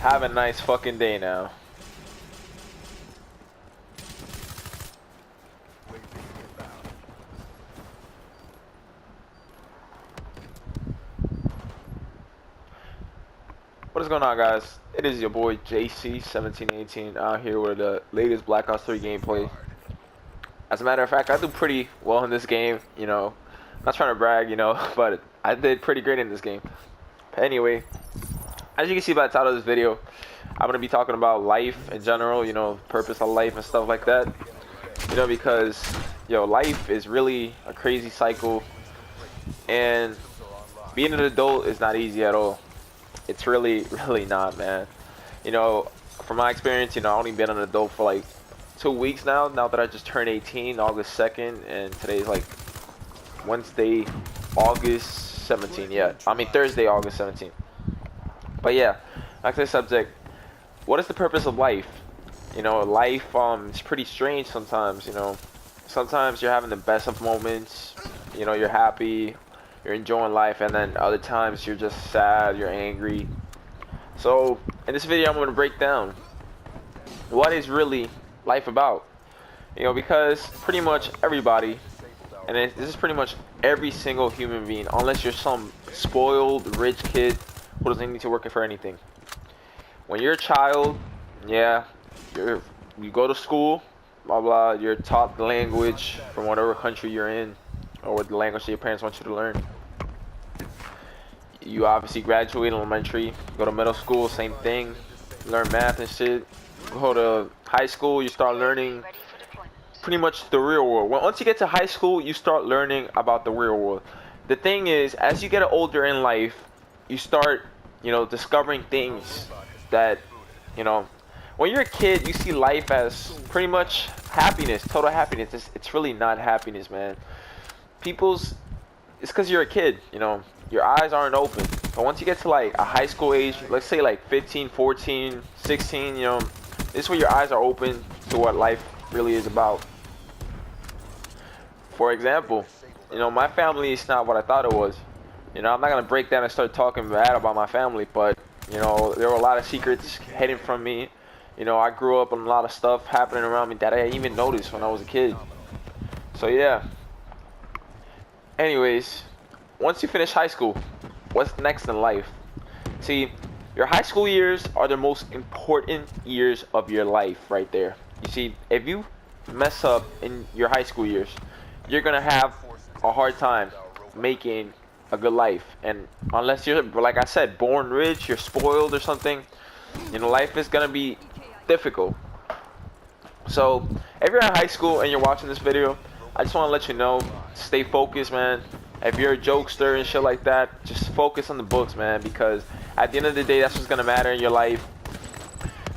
Have a nice fucking day now. What is going on, guys? It is your boy JC1718 out here with the latest Black Ops 3 gameplay. As a matter of fact, I do pretty well in this game, you know. Not trying to brag, you know, but I did pretty great in this game. But anyway, as you can see by the title of this video, I'm going to be talking about life in general, you know, purpose of life and stuff like that. You know, because, yo, life is really a crazy cycle, and being an adult is not easy at all. It's really not, man. You know, from my experience, you know, I've only been an adult for like 2 weeks now that I just turned 18, August 2nd, and today's like Wednesday, August 17th, yeah. I mean Thursday, August 17th. But yeah, back to the subject. What is the purpose of life? You know, life is pretty strange sometimes, you know. Sometimes you're having the best of moments, you know, you're happy, you're enjoying life, and then other times you're just sad, you're angry. So in this video I'm going to break down what is really life about, you know, because pretty much everybody, and this is pretty much every single human being, unless you're some spoiled rich kid who doesn't need to work for anything. When you're a child, yeah, you go to school, blah blah, you're taught the language from whatever country you're in, or what the language that your parents want you to learn. You obviously graduate elementary, go to middle school, same thing, learn math and shit. Go to high school, you start learning pretty much the real world. Once you get to high school, you start learning about the real world. The thing is, as you get older in life, you start, you know, discovering things that, you know, when you're a kid, you see life as pretty much happiness, total happiness. It's really not happiness, man. It's because you're a kid, you know, your eyes aren't open. But once you get to like a high school age, let's say like 15, 14, 16, you know, this is where your eyes are open to what life really is about. For example, you know, my family is not what I thought it was. You know, I'm not going to break down and start talking bad about my family, but, you know, there were a lot of secrets hidden from me. You know, I grew up on a lot of stuff happening around me that I didn't even notice when I was a kid. So, yeah. Anyways, once you finish high school, what's next in life? See, your high school years are the most important years of your life right there. You see, if you mess up in your high school years, you're going to have a hard time making a good life. And unless you're, like I said, born rich, you're spoiled or something, you know, life is going to be difficult. So if you're in high school and you're watching this video, I just want to let you know, stay focused, man. If you're a jokester and shit like that, just focus on the books, man, because at the end of the day, that's what's gonna matter in your life.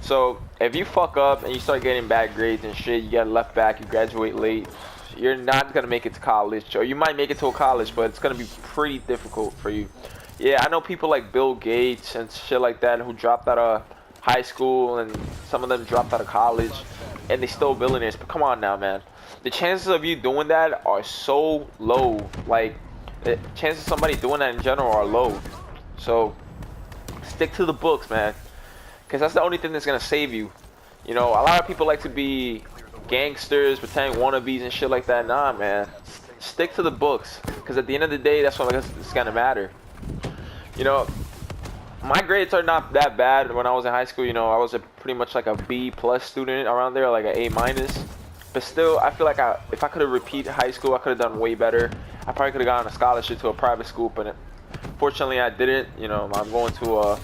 So if you fuck up and you start getting bad grades and shit, you get left back, you graduate late, you're not gonna make it to college. Or you might make it to a college, but it's gonna be pretty difficult for you. Yeah, I know people like Bill Gates and shit like that who dropped out of high school, and some of them dropped out of college, and they still billionaires. But come on now, man. The chances of you doing that are so low. Like, the chances of somebody doing that in general are low. So stick to the books, man, because that's the only thing that's gonna save you. You know, a lot of people like to be gangsters, pretending wannabes and shit like that. Nah, man, stick to the books, because at the end of the day, that's what it's gonna matter. You know, my grades are not that bad. When I was in high school, you know, I was pretty much like a B+ student around there, like an A-. But still, I feel like if I could have repeated high school, I could have done way better. I probably could have gotten a scholarship to a private school, but fortunately I didn't. You know, I'm going to a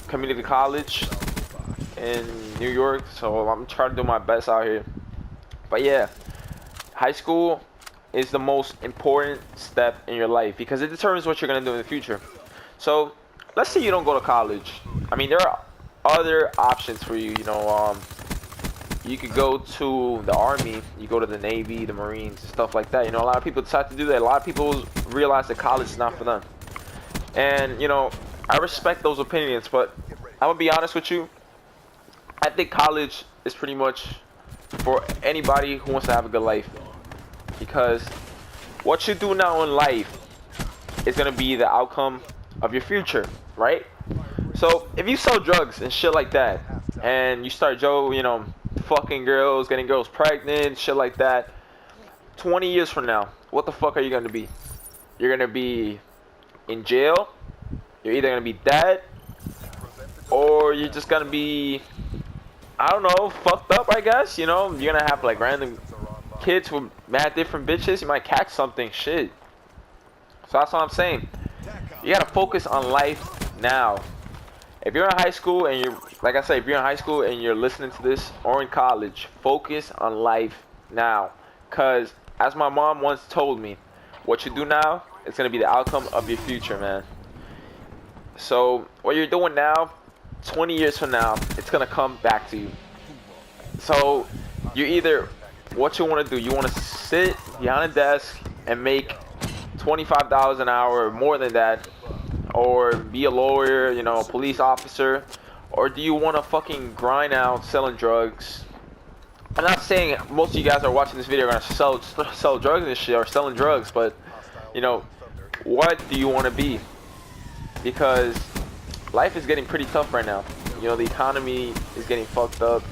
community college in New York, so I'm trying to do my best out here. But yeah, high school is the most important step in your life because it determines what you're going to do in the future. So let's say you don't go to college. I mean, there are other options for you. You know, you could go to the Army, you go to the Navy, the Marines, stuff like that. You know, a lot of people decide to do that. A lot of people realize that college is not for them. And, you know, I respect those opinions, but I'm going to be honest with you. I think college is pretty much for anybody who wants to have a good life. Because what you do now in life is going to be the outcome of your future, right? So if you sell drugs and shit like that, and you start fucking girls, getting girls pregnant, shit like that, 20 years from now, what the fuck are you gonna be? You're gonna be in jail. You're either gonna be dead, or you're just gonna be, I don't know, fucked up, I guess. You know, you're gonna have like random kids with mad different bitches. You might catch something, shit. So that's what I'm saying. You gotta focus on life now. If you're in high school and you're, like I said, if you're in high school and you're listening to this or in college, focus on life now. Cause as my mom once told me, what you do now is gonna be the outcome of your future, man. So what you're doing now, 20 years from now, it's gonna come back to you. So you're either, what you want to do, you want to sit behind a desk and make $25 an hour or more than that, or be a lawyer, you know, a police officer, or do you want to fucking grind out selling drugs? I'm not saying most of you guys are watching this video are gonna sell drugs and shit or selling drugs, but you know, what do you want to be? Because life is getting pretty tough right now. You know, the economy is getting fucked up.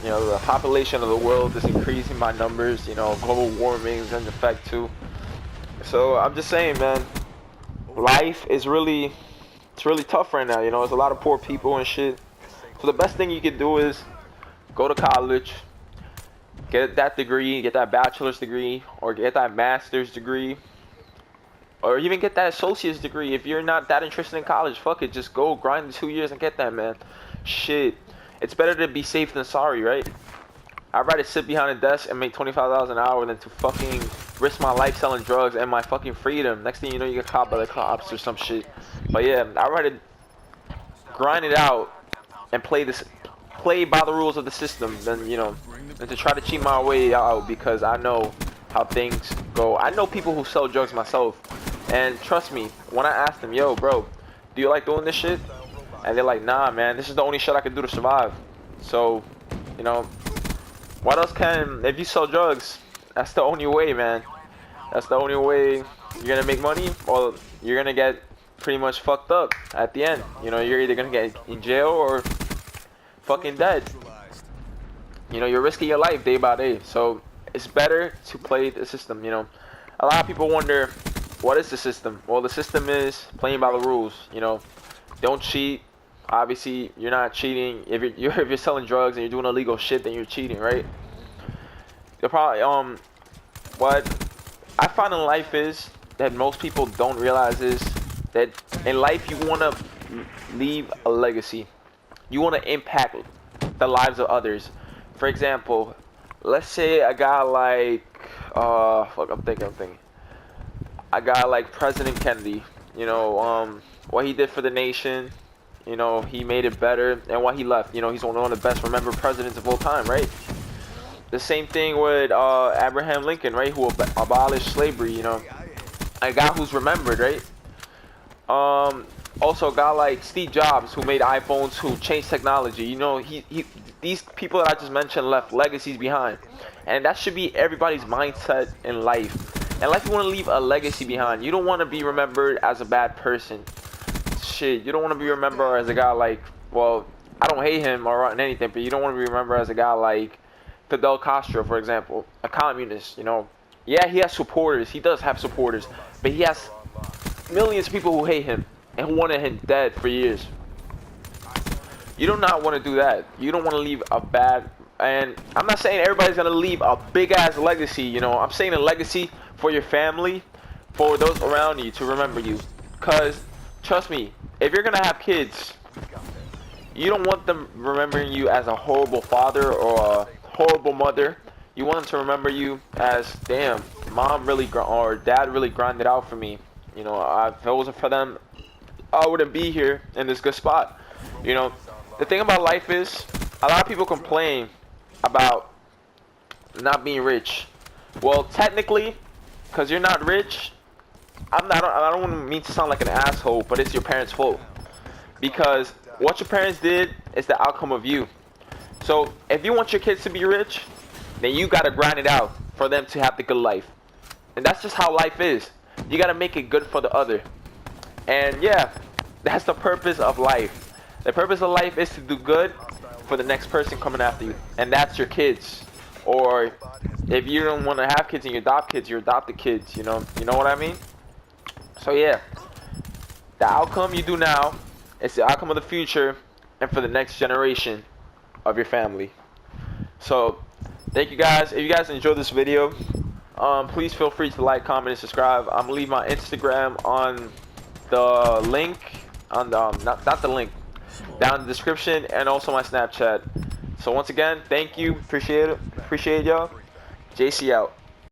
You know, the population of the world is increasing by numbers. You know, global warming is in effect too. So I'm just saying, man, life is really, it's really tough right now. You know, there's a lot of poor people and shit. So the best thing you can do is go to college, get that degree, get that bachelor's degree, or get that master's degree, or even get that associate's degree. If you're not that interested in college, fuck it, just go grind the 2 years and get that, man. Shit, it's better to be safe than sorry, right? I'd rather sit behind a desk and make $25 an hour than to fucking risk my life selling drugs and my fucking freedom. Next thing you know, you get caught by the cops or some shit. But yeah, I'd rather grind it out and play by the rules of the system than, you know, than to try to cheat my way out, because I know how things go. I know people who sell drugs myself, and trust me, when I ask them, yo bro, do you like doing this shit? And they're like, nah man, this is the only shit I can do to survive. So, you know, what else can, if you sell drugs, that's the only way, man. That's the only way you're gonna make money, or you're gonna get pretty much fucked up at the end. You know, you're either gonna get in jail or fucking dead. You know, you're risking your life day by day. So it's better to play the system. You know, a lot of people wonder, what is the system? Well, the system is playing by the rules. You know, don't cheat. Obviously, you're not cheating. If you're selling drugs and you're doing illegal shit, then you're cheating, right? The problem, what I find in life is that most people don't realize is that in life you want to leave a legacy. You want to impact the lives of others. For example, let's say a guy like, I'm thinking. A guy like President Kennedy, you know, what he did for the nation, you know, he made it better, and why he left, you know, he's one of the best remembered presidents of all time, right? The same thing with Abraham Lincoln, right, who abolished slavery, you know, a guy who's remembered, right? Also a guy like Steve Jobs, who made iPhones, who changed technology. You know, these people that I just mentioned left legacies behind, and that should be everybody's mindset in life. In life, you want to leave a legacy behind. You don't want to be remembered as a bad person. Shit, you don't want to be remembered as a guy like, well, I don't hate him or anything, but you don't want to be remembered as a guy like Fidel Castro, for example, a communist. You know, yeah, he has supporters. He does have supporters, but he has millions of people who hate him and who wanted him dead for years. You do not want to do that. You don't want to leave a bad, and I'm not saying everybody's going to leave a big ass legacy, you know. I'm saying a legacy for your family, for those around you to remember you. Because, trust me, if you're going to have kids, you don't want them remembering you as a horrible father or a horrible mother. You want them to remember you as, damn, mom really, or dad really grinded out for me. You know, if it wasn't for them, I wouldn't be here in this good spot. You know, the thing about life is, a lot of people complain about not being rich. Well, technically, because you're not rich, I don't mean to sound like an asshole, but it's your parents' fault. Because what your parents did is the outcome of you. So if you want your kids to be rich, then you gotta grind it out for them to have the good life. And that's just how life is. You gotta make it good for the other. And yeah, That's the purpose of life. The purpose of life is to do good for the next person coming after you, and that's your kids. Or if you don't want to have kids and you adopt kids, you adopt the kids. You know what I mean? So yeah, the outcome you do now is the outcome of the future, and for the next generation of your family. So thank you guys. If you guys enjoyed this video, please feel free to like, comment, and subscribe. I'm gonna leave my Instagram on the link on the not the link down in the description, and also my Snapchat. So once again, thank you, appreciate y'all. JC out.